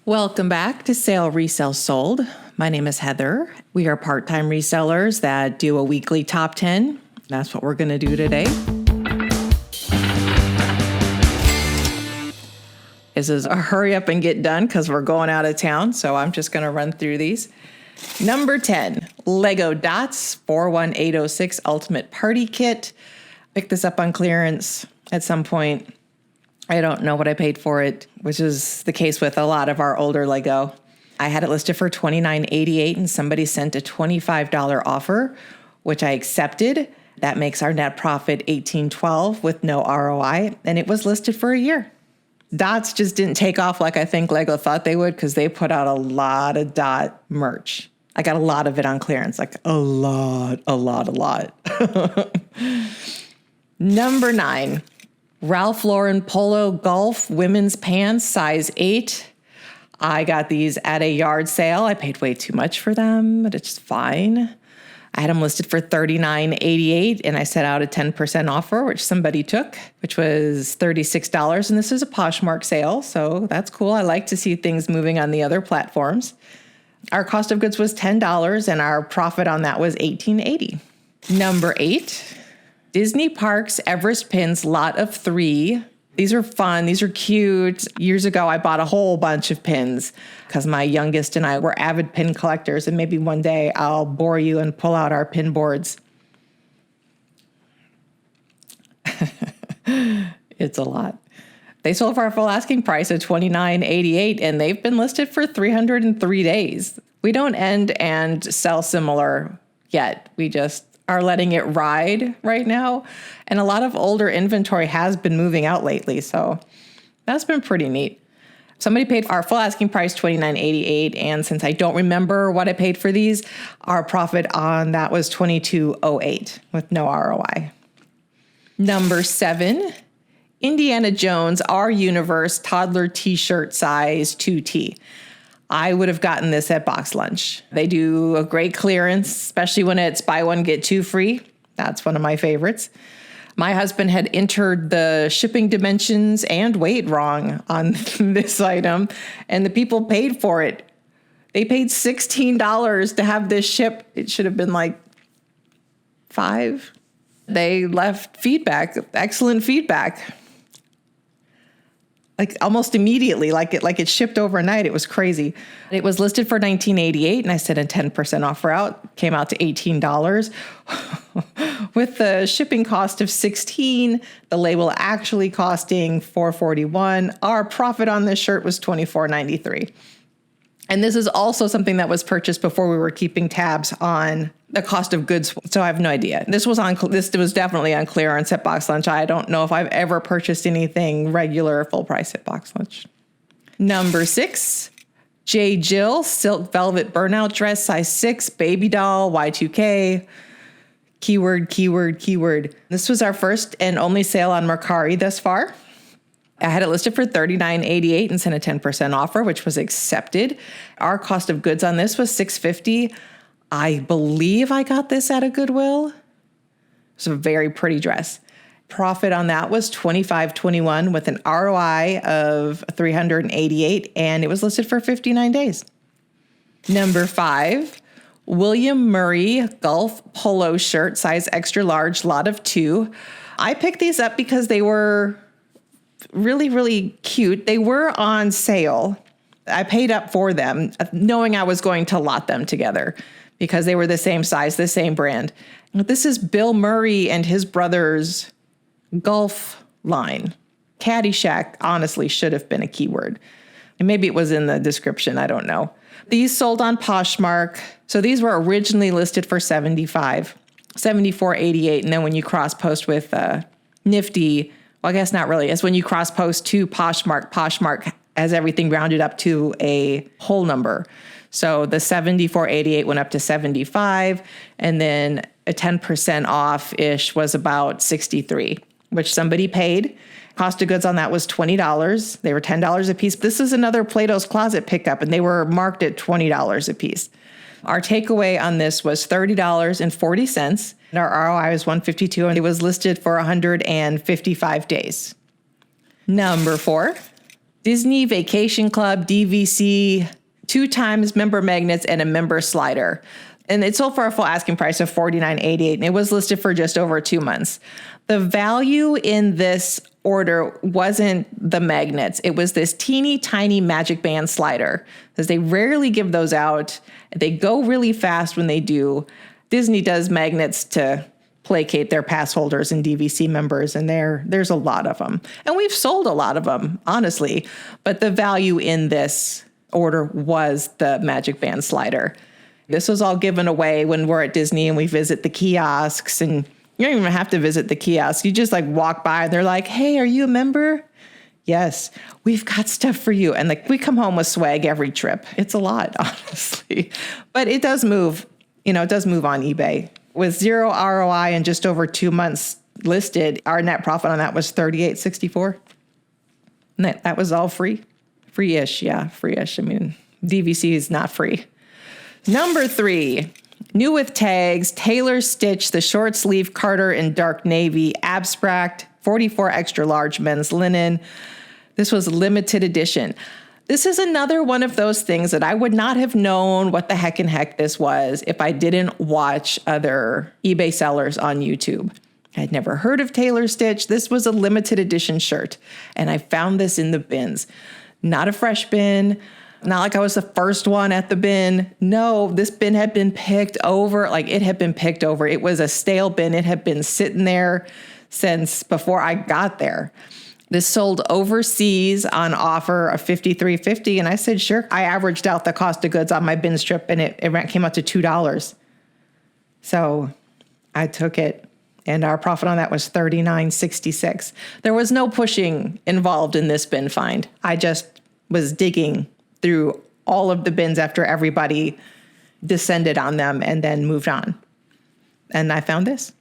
Welcome back to Sale Resell Sold. My name is Heather. We are part-time resellers that do a weekly top 10. That's what we're going to do today. This is a hurry up and get done because we're going out of town. So I'm just going to run through these. Number 10, Lego Dots 41806 Ultimate Party Kit. Picked this up on clearance at some point. I don't know what I paid for it, which is the case with a lot of our older Lego. I had it listed for $29.88 and somebody sent a $25 offer, which I accepted. That makes our net profit $18.12 with no ROI, and it was listed for a year. Dots just didn't take off like I think Lego thought they would because they put out a lot of dot merch. I got a lot of it on clearance, like a lot. Number 9. Ralph Lauren Polo Golf Women's Pants, size 8. I got these at a yard sale. I paid way too much for them, but it's fine. I had them listed for $39.88, and I set out a 10% offer, which somebody took, which was $36. And this is a Poshmark sale, so that's cool. I like to see things moving on the other platforms. Our cost of goods was $10, and our profit on that was $18.80. Number 8. Disney Parks Everest Pins Lot of 3. These are fun. These are cute. Years ago, I bought a whole bunch of pins because my youngest and I were avid pin collectors. And maybe one day I'll bore you and pull out our pin boards. It's a lot. They sold for our full asking price of $29.88, and they've been listed for 303 days. We don't end and sell similar yet. We just are letting it ride right now. And a lot of older inventory has been moving out lately. So that's been pretty neat. Somebody paid our full asking price $29.88. And since I don't remember what I paid for these, our profit on that was $22.08 with no ROI. Number 7, Indiana Jones Our Universe Toddler T-shirt size 2T. I would have gotten this at Box Lunch. They do a great clearance, especially when it's buy one, get two free. That's one of my favorites. My husband had entered the shipping dimensions and weight wrong on this item, and the people paid for it. They paid $16 to have this shipped. It should have been like $5. They left feedback, excellent feedback. Like almost immediately, like it shipped overnight. It was crazy. It was listed for $19.88, and I sent a 10% offer out. Came out to $18 with the shipping cost of $16. The label actually costing $4.41. Our profit on this shirt was $24.93. And this is also something that was purchased before we were keeping tabs on the cost of goods. So I have no idea. This was definitely on clearance at Box Lunch. I don't know if I've ever purchased anything regular or full price at Box Lunch. Number 6, J. Jill Silk Velvet Burnout Dress, size 6, baby doll, Y2K. Keyword. This was our first and only sale on Mercari thus far. I had it listed for $39.88 and sent a 10% offer, which was accepted. Our cost of goods on this was $6.50. I believe I got this at a Goodwill. It's a very pretty dress. Profit on that was $25.21 with an ROI of $388, and it was listed for 59 days. Number 5, William Murray Golf Polo Shirt, size extra large, lot of 2. I picked these up because they were really, really cute. They were on sale. I paid up for them, knowing I was going to lot them together because they were the same size, the same brand. This is Bill Murray and his brother's golf line. Caddy Shack honestly should have been a keyword. And maybe it was in the description. I don't know. These sold on Poshmark. So these were originally listed for $74.88. And then when you cross-post with Nifty, well, I guess not really. It's when you cross-post to Poshmark has everything rounded up to a whole number. So the $74.88 went up to $75, and then a 10% off-ish was about $63, which somebody paid. Cost of goods on that was $20. They were $10 a piece. This is another Plato's Closet pickup, and they were marked at $20 a piece. Our takeaway on this was $30.40, and our ROI was $152, and it was listed for 155 days. Number 4, Disney Vacation Club, DVC, 2 times member magnets, and a member slider. And it sold for a full asking price of $49.88, and it was listed for just over 2 months. The value in this order wasn't the magnets. It was this teeny tiny Magic Band slider, because they rarely give those out. They go really fast when they do. Disney does magnets to placate their pass holders and DVC members, and there's a lot of them. And we've sold a lot of them, honestly. But the value in this order was the Magic Band slider. This was all given away when we're at Disney and we visit the kiosks, and you don't even have to visit the kiosk. You just like walk by and they're like, hey, are you a member? Yes, we've got stuff for you. And like we come home with swag every trip. It's a lot, honestly. But it does move, it does move on eBay. With 0 ROI and just over 2 months listed, our net profit on that was $38.64. And that was all free. Free-ish, yeah, free-ish. I mean, DVC is not free. Number 3, new with tags, Tailor Stitch, the short sleeve Carter in dark navy, abstract, 44 extra large men's linen. This was limited edition. This is another one of those things that I would not have known what the heck this was if I didn't watch other eBay sellers on YouTube. I'd never heard of Tailor Stitch. This was a limited edition shirt, and I found this in the bins. Not a fresh bin, not like I was the first one at the bin. No, this bin had been picked over, It was a stale bin. It had been sitting there since before I got there. This sold overseas on offer of $53.50, and I said, sure. I averaged out the cost of goods on my bin strip, and it came out to $2. So I took it, and our profit on that was $39.66. There was no pushing involved in this bin find. I just was digging through all of the bins after everybody descended on them and then moved on. And I found this.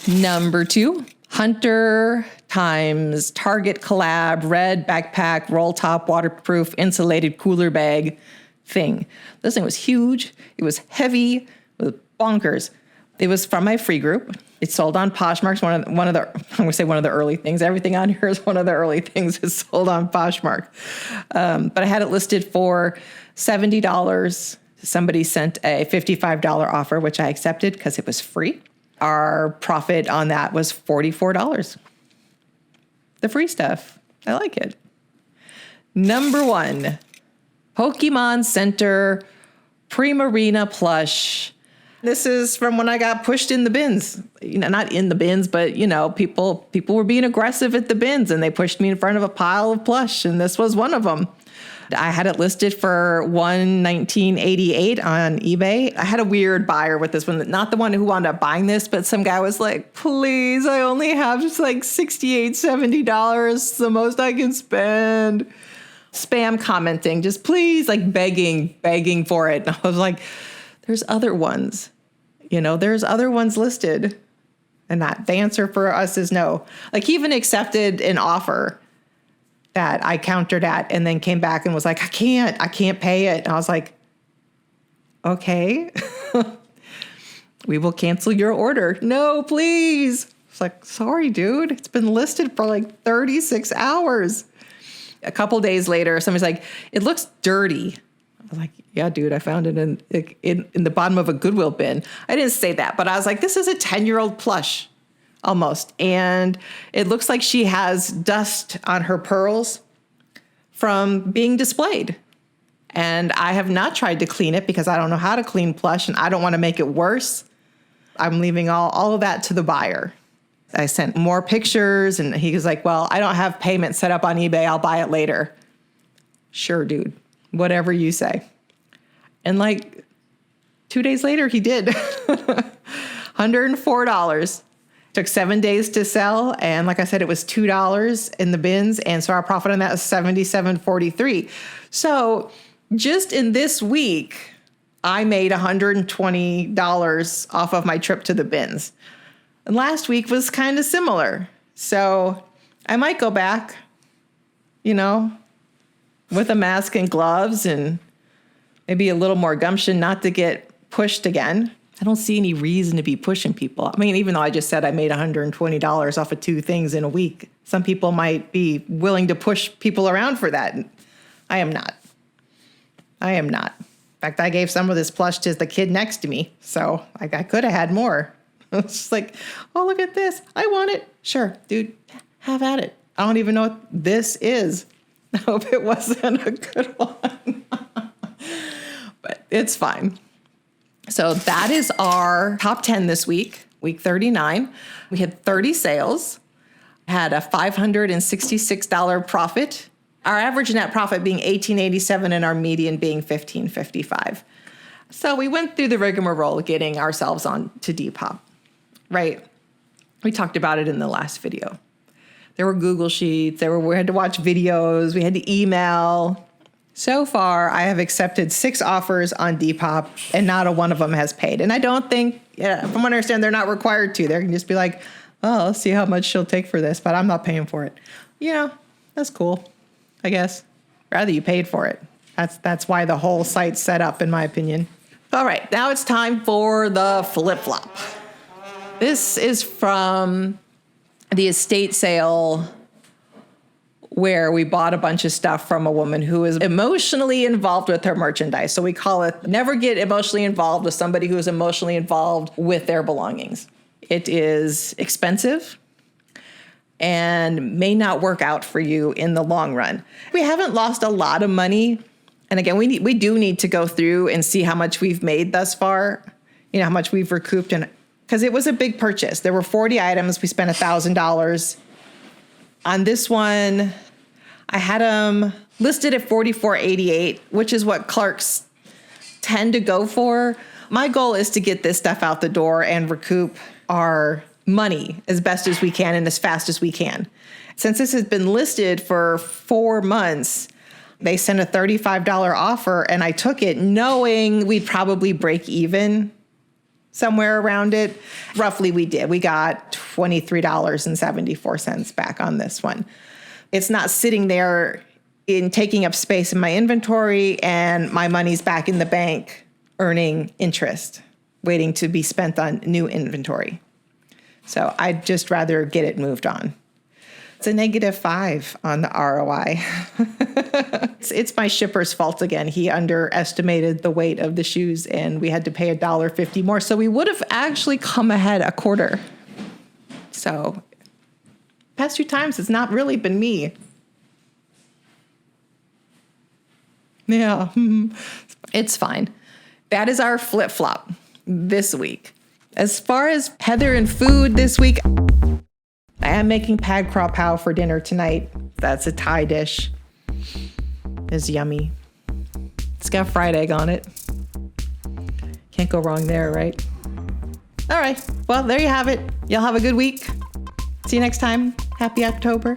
Number 2. Hunter times Target collab, red backpack, roll top, waterproof, insulated cooler bag thing. This thing was huge. It was heavy. It was bonkers. It was from my free group. It sold on Poshmark. One of the early things. Everything on here is one of the early things. It's sold on Poshmark. But I had it listed for $70. Somebody sent a $55 offer, which I accepted because it was free. Our profit on that was $44. The free stuff. I like it. Number 1, Pokémon Center Primarina Plush. This is from when I got pushed in the bins. Not in the bins, but people were being aggressive at the bins, and they pushed me in front of a pile of plush, and this was one of them. I had it listed for $119.88 on eBay. I had a weird buyer with this one, not the one who wound up buying this, but some guy was like, please, I only have just like $68, $70, the most I can spend. Spam commenting, just please, like begging for it. And I was like, there's other ones, there's other ones listed. And the answer for us is no. Like he even accepted an offer that I countered at and then came back and was like, I can't pay it. And I was like, okay, we will cancel your order. No, please. It's like, sorry, dude. It's been listed for like 36 hours. A couple days later, somebody's like, it looks dirty. I was like, yeah, dude, I found it in the bottom of a Goodwill bin. I didn't say that, but I was like, this is a 10-year-old plush. Almost. And it looks like she has dust on her pearls from being displayed. And I have not tried to clean it because I don't know how to clean plush and I don't want to make it worse. I'm leaving all of that to the buyer. I sent more pictures and he was like, well, I don't have payment set up on eBay. I'll buy it later. Sure, dude. Whatever you say. And like 2 days later, he did. $104. Took 7 days to sell. And like I said, it was $2 in the bins. And so our profit on that was $77.43. So just in this week, I made $120 off of my trip to the bins. And last week was kind of similar. So I might go back, with a mask and gloves and maybe a little more gumption not to get pushed again. I don't see any reason to be pushing people. I mean, even though I just said I made $120 off of 2 things in a week, some people might be willing to push people around for that. I am not. In fact, I gave some of this plush to the kid next to me, so I could have had more. It's just like, oh, look at this. I want it. Sure, dude, have at it. I don't even know what this is. I hope it wasn't a good one. But it's fine. So that is our top 10 this week, week 39. We had 30 sales, had a $566 profit. Our average net profit being $18.87 and our median being $15.55. So we went through the rigmarole getting ourselves on to Depop, right? We talked about it in the last video. There were Google Sheets, we had to watch videos, we had to email. So far, I have accepted 6 offers on Depop, and not a one of them has paid. And I don't think, from what I understand, they're not required to. They can just be like, oh, let's see how much she'll take for this, but I'm not paying for it. That's cool, I guess. Rather you paid for it. That's why the whole site's set up, in my opinion. All right, now it's time for the flip-flop. This is from the estate sale where we bought a bunch of stuff from a woman who is emotionally involved with her merchandise. So we call it never get emotionally involved with somebody who is emotionally involved with their belongings. It is expensive and may not work out for you in the long run. We haven't lost a lot of money. And again, we do need to go through and see how much we've made thus far, how much we've recouped. And because it was a big purchase. There were 40 items. We spent $1,000. On this one, I had them listed at $44.88, which is what clerks tend to go for. My goal is to get this stuff out the door and recoup our money as best as we can and as fast as we can. Since this has been listed for 4 months, they sent a $35 offer, and I took it knowing we'd probably break even somewhere around it. Roughly we did. We got $23.74 back on this one. It's not sitting there in taking up space in my inventory, and my money's back in the bank earning interest, waiting to be spent on new inventory. So I'd just rather get it moved on. It's a -5 on the ROI. It's my shipper's fault again. He underestimated the weight of the shoes, and we had to pay $1.50 more. So we would have actually come ahead a quarter. So past 2 times, it's not really been me. Yeah, it's fine. That is our flip-flop this week. As far as Heather and food this week, I am making pad Kra Pao for dinner tonight. That's a Thai dish. It's yummy. It's got fried egg on it. Can't go wrong there, right? All right. Well, there you have it. Y'all have a good week. See you next time. Happy October.